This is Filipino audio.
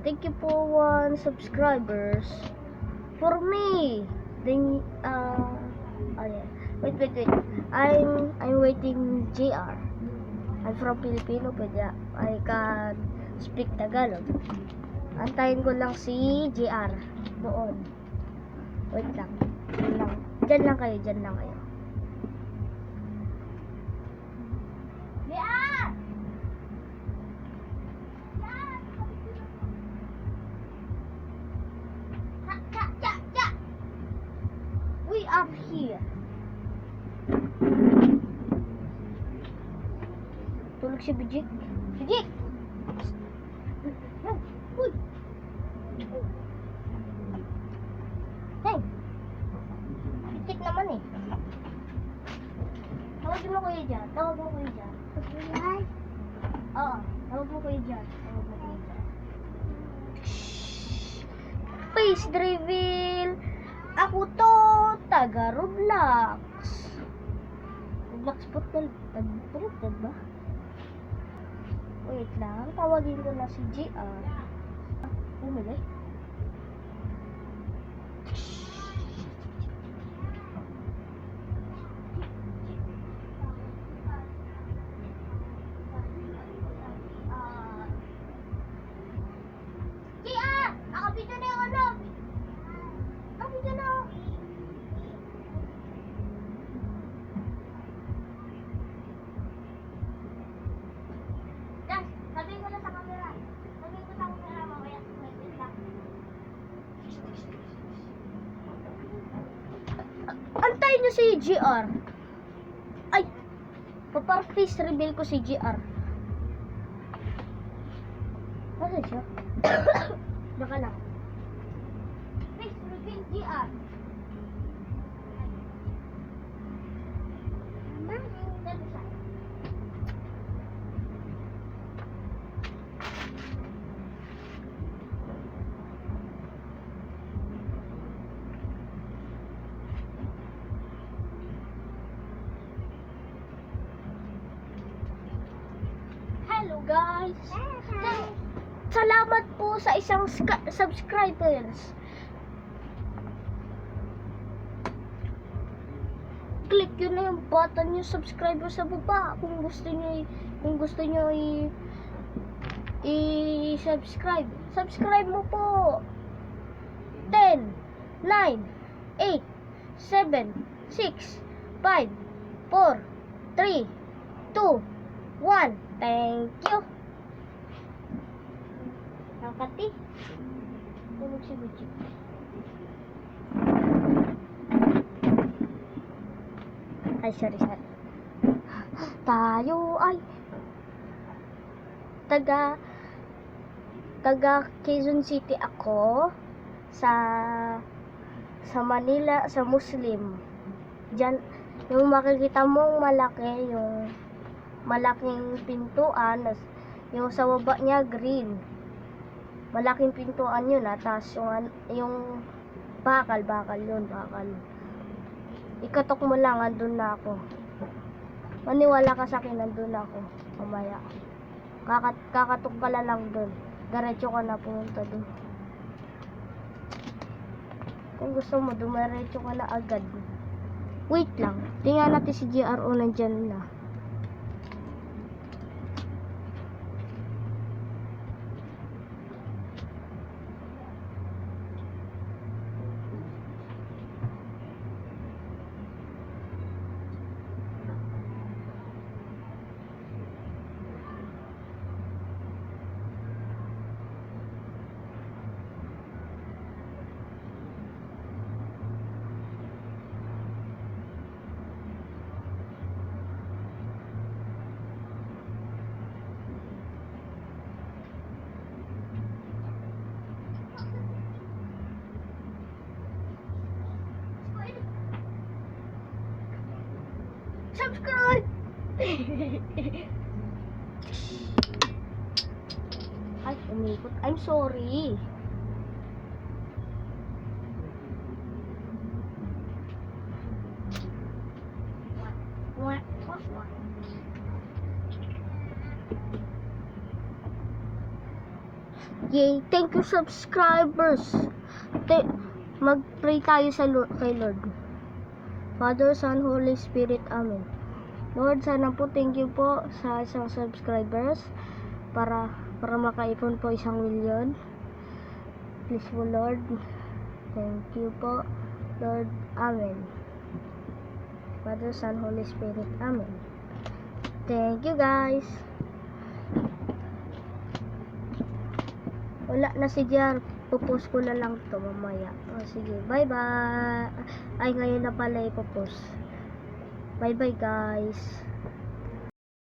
thank you for 1 subscribers for me. Then yeah. Wait. I'm waiting JR. I'm from Filipino, but yeah, I can speak Tagalog. Antayin ko lang si JR doon. Wait lang. Diyan lang kayo. JR! Ja! We are here. Tulog si Bijik. Bijik! Uy! Hey! Bijik naman eh. Tawagin mo kuya dyan. Oo. Tawag mo kuya dyan. Face reveal. Ako to, taga Roblox. Roblox portal. Portal ba? Wait lang, tawagin ko na si JR. Umili. JR! Nakabito na yung ano! Nakabito na! Sabihin ko na sa camera. Mamaya. Wait lang. Antayin niyo si JR. Ay! Paparface reveal ko si JR. Nasaan siya? Baka lang. Face reveal JR. Hello guys! Salamat po sa isang subscribers. Click yun na yung button yung subscriber sa baba kung gusto nyo i-subscribe. Subscribe mo po. 10, 9, 8, 7, 6, 5, 4, 3, 2, 1. Thank you. Nakati. Tulog si Bijik. Ay, sorry. Tayo ay taga Quezon City ako sa Manila, sa Muslim. Diyan, yung makikita mong malaki, yung malaking pintuan, yung sa baba niya green. Malaking pintuan yun, tapos yung bakal yun. Ikatok mo lang, andun na ako. Maniwala ka sa akin, andun na ako. Mamaya. Kakatok ka lang dun. Diretso ka na pumunta dun. Kung gusto mo, dumiretso ka na agad. Wait lang. Tingnan natin si JRO nandyan na. Subscribe! Ay, umikot. I'm sorry. Yay! Thank you, subscribers! Mag-pray tayo kay Lord. Father, Son, Holy Spirit, Amen. Lord, sana po, thank you po sa isang subscribers para makaipon po 1,000,000. Please po, Lord. Thank you po, Lord. Amen. Father, Son, Holy Spirit, Amen. Thank you, guys. Wala na si JR. Pupost ko na lang to mamaya. Sige, bye-bye. Ay, ngayon na pala ipopost. Bye-bye, guys.